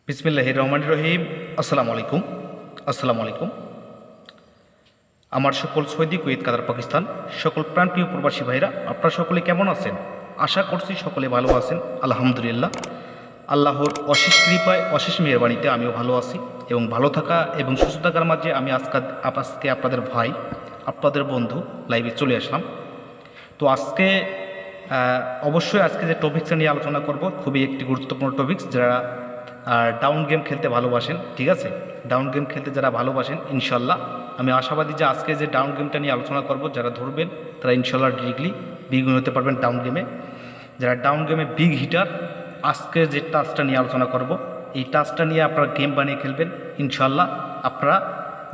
বিসমিল্লাহির রহমানির রহিম। আসসালামু আলাইকুম। আসসালামু আলাইকুম। আমার সকল সৌদি, কুয়েত, কাতার, পাকিস্তান সকল প্রাণপ্রিয় প্রবাসী ভাইরা, আপনারা সকলে কেমন আছেন? আশা করছি সকলে ভালো আছেন। আলহামদুলিল্লাহ, আল্লাহর অশেষ কৃপায়, অশেষ মেহরবানিতে আমিও ভালো আছি এবং ভালো থাকা এবং সুস্থ থাকার মাঝে আমি আজকে আপনাদের ভাই, আপনাদের বন্ধু লাইভে চলে আসলাম। তো অবশ্যই আজকে যে টপিকসটা নিয়ে আলোচনা করব খুবই একটি গুরুত্বপূর্ণ টপিকস। যারা ডাউন গেম খেলতে ভালোবাসেন, ঠিক আছে, ডাউন গেম খেলতে যারা ভালোবাসেন, ইনশাল্লাহ আমি আশাবাদী যে আজকে যে ডাউন গেমটা নিয়ে আলোচনা করব, যারা ধরবেন তারা ইনশাল্লাহ ডিরেক্টলি বিগ হতে পারবেন ডাউন গেমে। যারা ডাউন গেমে বিগ হিটার, আজকে যে টাস্কটা নিয়ে আলোচনা করব, এই টাস্কটা নিয়ে আপনারা গেম বানিয়ে খেলবেন, ইনশাল্লাহ আপনারা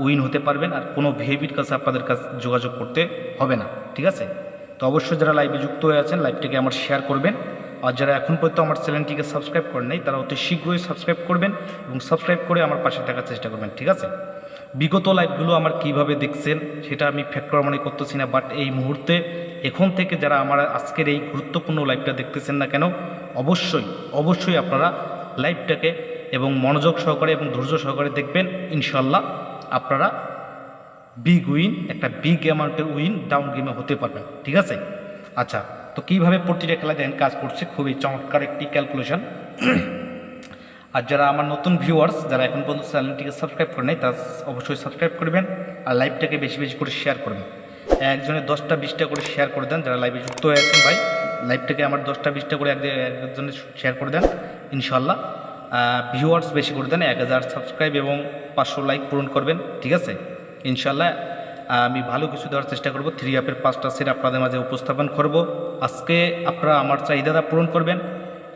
উইন হতে পারবেন। আর কোনো ভিআইপির কাছে আপনাদের কাছে যোগাযোগ করতে হবে না, ঠিক আছে। তো অবশ্যই যারা লাইভে যুক্ত হয়ে আছেন, লাইভটিকে আমার শেয়ার করবেন। আর যারা এখন পর্যন্ত আমার চ্যানেলটিকে সাবস্ক্রাইব করেন নাই, তারা অতি শীঘ্রই সাবস্ক্রাইব করবেন এবং সাবস্ক্রাইব করে আমার পাশে থাকার চেষ্টা করবেন, ঠিক আছে। বিগত লাইভগুলো আমার কিভাবে দেখছেন সেটা আমি ফ্যাক্টর মনে করতেছি না, বাট এই মুহূর্তে এখন থেকে যারা আমার আজকের এই গুরুত্বপূর্ণ লাইভটা দেখতেছেন না কেন, অবশ্যই আপনারা লাইভটাকে এবং মনোযোগ সহকারে এবং ধৈর্য সহকারে দেখবেন। ইনশাল্লাহ আপনারা বিগ উইন, একটা বিগ অ্যামাউন্টের উইন ডাউন গেমে হতে পারবেন, ঠিক আছে। আচ্ছা, তো কীভাবে প্রতিটা খেলা দেখেন কাজ করছে, খুবই চমৎকার একটি ক্যালকুলেশন। আর যারা আমার নতুন ভিউয়ার্স, যারা এখন পর্যন্ত চ্যানেলটিকে সাবস্ক্রাইব করে নেই, তারা অবশ্যই সাবস্ক্রাইব করবেন আর লাইভটাকে বেশি বেশি করে শেয়ার করবেন। একজনে 10টা 20টা করে শেয়ার করে দেন। যারা লাইভে যুক্ত হয়ে আছেন ভাই, লাইভটাকে আমার 10টা 20টা করে একজনে শেয়ার করে দেন, ইনশাল্লাহ। ভিউয়ার্স বেশি করে দেন, 1000 সাবস্ক্রাইব এবং 500 লাইক পূরণ করবেন, ঠিক আছে। ইনশাল্লাহ আমি ভালো কিছু দেওয়ার চেষ্টা করব। 3 অ্যাপের 5টা সেট আপনাদের মাঝে উপস্থাপন করব। আজকে আপনারা আমার চাহিদাটা পূরণ করবেন,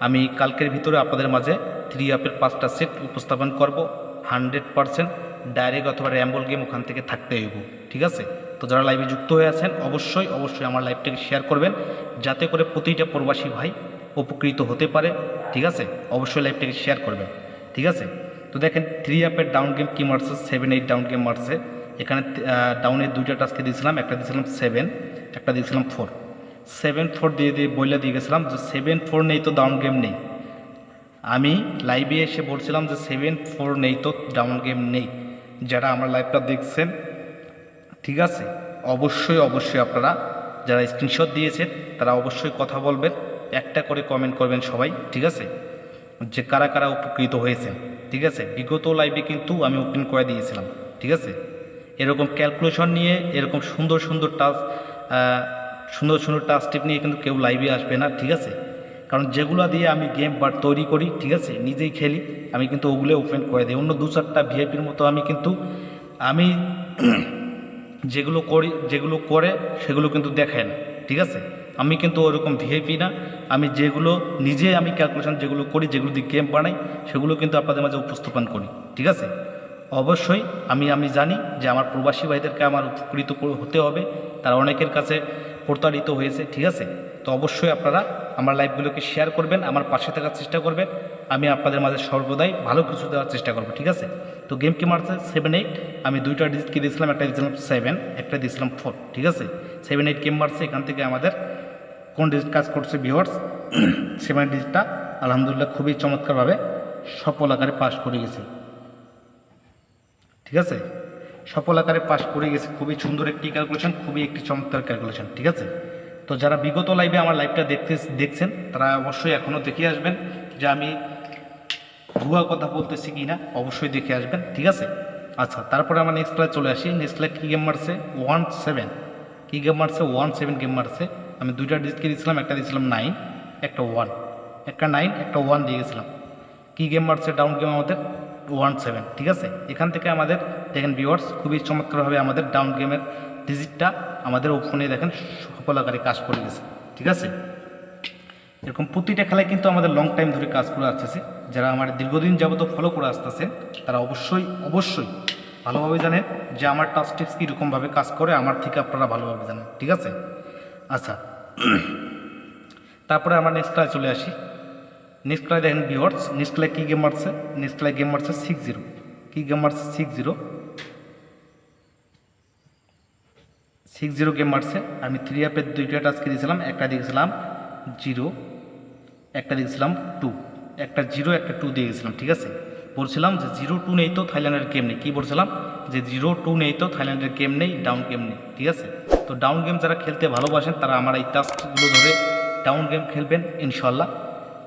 আমি কালকের ভিতরে আপনাদের মাঝে 3 অ্যাপের 5টা সেট উপস্থাপন করব। 100% ডাইরেক্ট অথবা র্যাম্বল গেম ওখান থেকে থাকতে হইব, ঠিক আছে। তো যারা লাইভে যুক্ত হয়ে আছেন, অবশ্যই আমার লাইভটাকে শেয়ার করবেন, যাতে করে প্রতিটা প্রবাসী ভাই উপকৃত হতে পারে, ঠিক আছে। অবশ্যই লাইভটাকে শেয়ার করবেন, ঠিক আছে। তো দেখেন 3 অ্যাপের ডাউন গেম কী মারছে, 7-8 ডাউন গেম মারছে। এখানে ডাউনের 2টা টাস্কে দিয়েছিলাম, একটা দিয়েছিলাম 7, একটা দিয়েছিলাম 4। 7-4 দিয়ে দিয়ে গেছিলাম যে 7-4 নেই তো ডাউন গেম নেই। আমি লাইভে এসে বলছিলাম যে 7-4 নেই তো ডাউন গেম নেই। যারা আমার লাইভটা দেখছেন, ঠিক আছে, অবশ্যই আপনারা যারা স্ক্রিনশট দিয়েছেন তারা অবশ্যই কথা বলবেন, একটা করে কমেন্ট করবেন সবাই, ঠিক আছে, যে কারা কারা উপকৃত হয়েছেন, ঠিক আছে। বিগত লাইভে কিন্তু আমি ওপেন করে দিয়েছিলাম, ঠিক আছে। এরকম ক্যালকুলেশন নিয়ে, এরকম সুন্দর সুন্দর টাস্ক টিপ নিয়ে কিন্তু কেউ লাইভে আসবে না, ঠিক আছে। কারণ যেগুলো দিয়ে আমি গেম তৈরি করি, ঠিক আছে, নিজেই খেলি, আমি কিন্তু ওগুলো ওপেন করে দিই। অন্য 2-4টা ভিআইপির মতো আমি যেগুলো করে সেগুলো কিন্তু দেখায় না, ঠিক আছে। আমি কিন্তু ওরকম ভিআইপি না। আমি ক্যালকুলেশন যেগুলো করি, যেগুলো দিয়ে গেম বানাই, সেগুলো কিন্তু আপনাদের মাঝে উপস্থাপন করি, ঠিক আছে। অবশ্যই আমি জানি যে আমার প্রবাসী ভাইদেরকে আমার উপকৃত হতে হবে, তারা অনেকের কাছে প্রতারিত হয়েছে, ঠিক আছে। তো অবশ্যই আপনারা আমার লাইভগুলোকে শেয়ার করবেন, আমার পাশে থাকার চেষ্টা করবেন। আমি আপনাদের মাঝে সর্বদাই ভালো কিছু দেওয়ার চেষ্টা করব, ঠিক আছে। তো গেম কি মারছে 7-8, আমি 2টা ডিজিট কি দিয়েছিলাম, একটা দিয়েছিলাম 7, একটা দিয়েছিলাম 4, ঠিক আছে। 7-8 গেম মারছে। এখান থেকে আমাদের কোন ডিজিট কাজ করছে ভিউয়ার্স, 7 ডিজিটটা আলহামদুলিল্লাহ খুবই চমৎকারভাবে সফল আকারে পাস করে গেছে, ঠিক আছে। সফল আকারে পাস করে গেছে। খুবই সুন্দর একটি ক্যালকুলেশন, খুবই একটি চমৎকার ক্যালকুলেশন, ঠিক আছে। তো যারা বিগত লাইভে আমার লাইভটা দেখছেন, তারা অবশ্যই এখনও দেখে আসবেন যে আমি ভুয়া কথা বলতেছি কি না, অবশ্যই দেখে আসবেন, ঠিক আছে। আচ্ছা, তারপরে আমরা নেক্সট ক্লাস চলে আসি। নেক্সট ক্লাস কী গেম মারছে 17, কী গেম মারছে 17 গেম মারছে। আমি 2টা ডিজিটকে দিয়েছিলাম, একটা দিয়েছিলাম 9, একটা 1, একটা 9, একটা 1 দিয়ে গেছিলাম। কী গেম মারছে ডাউন গেম আমাদের 17, ঠিক আছে। এখান থেকে আমাদের দেখেন ভিউয়ার্স, খুবই চমৎকারভাবে আমাদের ডাউন গেমের ডিজিটটা আমাদের ওপেনে দেখেন সফল আকারে কাজ করে গেছে, ঠিক আছে। এরকম প্রতিটা খেলায় কিন্তু আমাদের লং টাইম ধরে কাজ করে আসতেছে। যারা আমার দীর্ঘদিন যাবত ফলো করে আসতেছেন, তারা অবশ্যই ভালোভাবে জানেন যে আমার টাস্ক টিপস কীরকমভাবে কাজ করে, আমার থেকে আপনারা ভালোভাবে জানেন, ঠিক আছে। আচ্ছা, তারপরে আমরা নেক্সট ক্লাসে চলে আসি। নেক্সট ক্লাসে দেখেন ভিউয়ার্স, নেক্সট ক্লাসে কী গেম মারছে, নেক্সট ক্লাসে গেম মারছে 60, কী গেম মারছে 60 গেম মারছে। আমি 3 অ্যাপের 2টা টাস্ক দিয়েছিলাম, একটা দিয়েছিলাম 0, একটা দিয়েছিলাম 2, একটা 0, একটা 2 দিয়ে গেছিলাম, ঠিক আছে। বলছিলাম যে 0-2 নেই তো থাইল্যান্ডের গেম নেই। কী বলছিলাম যে 0-2 নেই তো থাইল্যান্ডের গেম নেই, ডাউন গেম নেই, ঠিক আছে। তো ডাউন গেম যারা খেলতে ভালোবাসেন তারা আমার এই টাস্কগুলো ধরে ডাউন গেম খেলবেন, ইনশাল্লাহ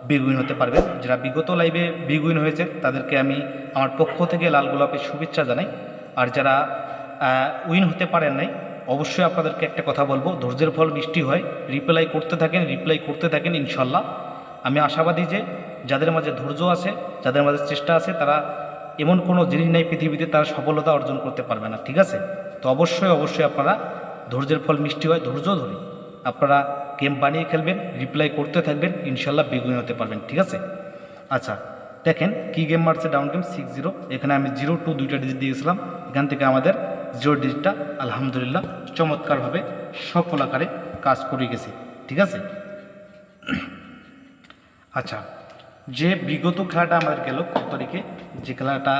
বিগ উইন হতে পারবেন। যারা বিগত লাইভে বিগ উইন হয়েছে তাদেরকে আমি আমার পক্ষ থেকে লাল গোলাপের শুভেচ্ছা জানাই। আর যারা উইন হতে পারেন নাই, অবশ্যই আপনাদেরকে একটা কথা বলবো, ধৈর্যের ফল মিষ্টি হয়। রিপ্লাই করতে থাকেন ইনশাল্লাহ। আমি আশাবাদী যে যাদের মাঝে ধৈর্য আছে, যাদের মাঝে চেষ্টা আছে, তারা এমন কোনো জিনিস নেই পৃথিবীতে তারা সফলতা অর্জন করতে পারবে না, ঠিক আছে। তো অবশ্যই আপনারা ধৈর্যের ফল মিষ্টি হয়, ধৈর্য ধরে আপনারা গেম বানিয়ে খেলবেন, রিপ্লাই করতে থাকবেন, ইনশাল্লাহ বিগ উইন হতে পারবেন, ঠিক আছে। আচ্ছা দেখেন কী গেম মারছে ডাউন গেম 6-0। এখানে আমি 0-2 দুইটা ডিজিট দিয়েছিলাম, এখান থেকে আমাদের 0 ডিজিটটা আলহামদুলিল্লাহ চমৎকারভাবে সফল আকারে কাজ করে গেছে, ঠিক আছে। আচ্ছা, যে বিগত খেলাটা আমাদের গেল কত তারিখে, যে খেলাটা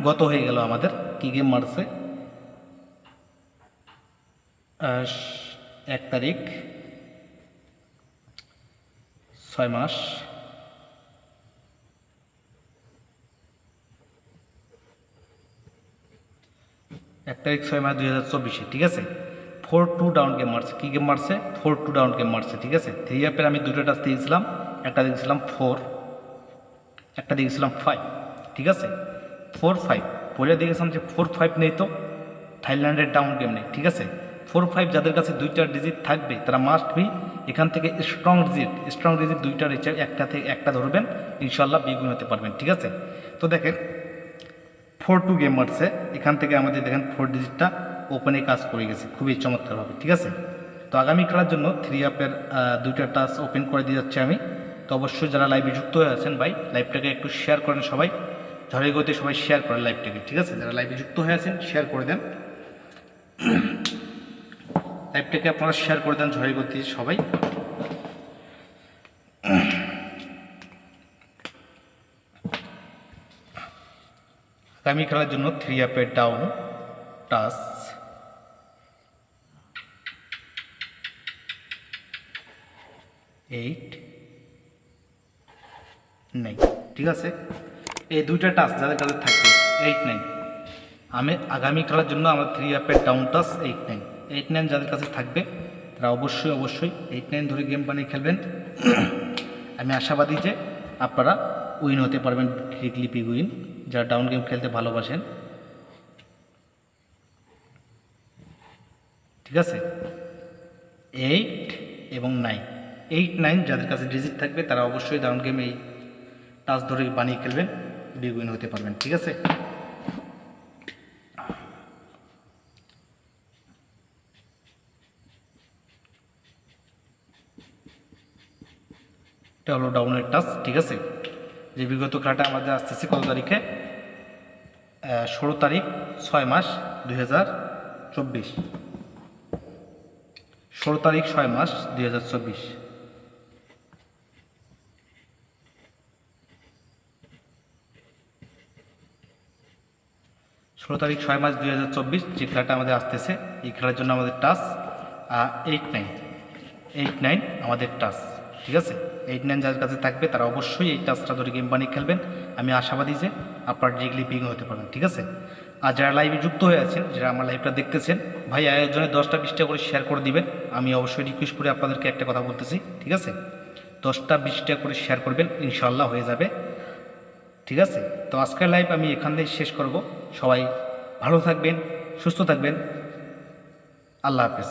গত হয়ে গেল আমাদের, কী গেম মারছে 1 তারিখ 6 মাস 1 তারিখ 6 মাস 2024, ঠিক আছে। 4-2 ডাউন গেম মারছে। কী গেম মারছে? 4-2 ডাউন গেম মারছে, ঠিক আছে। 3 অ্যাপের আমি দুটো টাচ দিয়েছিলাম, একটা দিয়েছিলাম 4, একটা দিয়েছিলাম 5, ঠিক আছে। 4-5 পরে দেখেছিলাম যে 4-5 নেই তো থাইল্যান্ডের ডাউন গেম নেই, ঠিক আছে। 4-5 যাদের কাছে দুইটা ডিজিট থাকবে তারা মাস্ট বি এখান থেকে স্ট্রং ডিজিট দুইটা রিচার্জ একটা ধরবেন, ইনশাল্লাহ বিগ উইন হতে পারবেন, ঠিক আছে। তো দেখেন 4-2 গেম মারছে, এখান থেকে আমাদের দেখেন 4 ডিজিটটা ওপেনে কাজ করে গেছে খুবই চমৎকারভাবে, ঠিক আছে। তো আগামী খেলার জন্য 3 অ্যাপের দুইটা টাচ ওপেন করে দিয়ে যাচ্ছি আমি। তো অবশ্যই যারা লাইভে যুক্ত হয়ে আছেন ভাই, লাইভটাকে একটু শেয়ার করেন সবাই, ঝড়ে গতি সবাই শেয়ার করেন লাইভটাকে, ঠিক আছে। যারা লাইভে যুক্ত হয়ে আছেন শেয়ার করে দেন, লাইভটাকে আপনারা শেয়ার করে দেন ঝড়ে গতি সবাই। আগামী খেলার জন্য 3 অ্যাপের ডাউন টাচ 8 9, ঠিক আছে। এই দুইটা টাচ যাদের কাছে থাকবে 8-9, আমি আগামী খেলার জন্য আমার 3 অ্যাপের ডাউন টাচ 8-9 যাদের কাছে থাকবে তারা অবশ্যই 8-9 ধরে গেম বানিয়ে খেলবেন। আমি আশাবাদী যে আপনারা উইন হতে পারবেন, ক্রিকলি বিগ উইন। যারা ডাউন গেম খেলতে ভালোবাসেন, ঠিক আছে। 8 এবং 9, 8-9 যাদের কাছে ডিজিট থাকবে তারা অবশ্যই ডাউন গেম এই টাচ ধরে বানিয়ে খেলবেন, বিগ উইন হতে পারবেন, ঠিক আছে। এটা হলো ডাউনের টাচ, ঠিক আছে। যে বিগত খেলাটা আমাদের আসতেছে কত তারিখে, 16 তারিখ 6 মাস 2024, 16 তারিখ 6 মাস 2024। 16 তারিখ 6 মাস 2024 যে খেলাটা আমাদের আসতেছে, এই খেলার জন্য আমাদের টাচ 8-9 আমাদের টাচ, ঠিক আছে। 8-9 যাদের কাছে থাকবে তারা অবশ্যই এই টাচটা ধরে গেম বানিয়ে খেলবেন। আমি আশাবাদী যে আপনার ডিগ্রি বিং হতে পারবেন, ঠিক আছে। আর যারা লাইভে যুক্ত হয়ে আছেন, যারা আমার লাইভটা দেখতেছেন, ভাই আয়োজনে 10টা-20টা করে শেয়ার করে দিবেন। আমি অবশ্যই রিকোয়েস্ট করে আপনাদেরকে একটা কথা বলতেছি, ঠিক আছে। 10টা-20টা করে শেয়ার করবেন, ইনশাল্লাহ হয়ে যাবে, ঠিক আছে। তো আজকের লাইভ আমি এখান থেকে শেষ করব। সবাই ভালো থাকবেন, সুস্থ থাকবেন, আল্লাহ হাফেজ।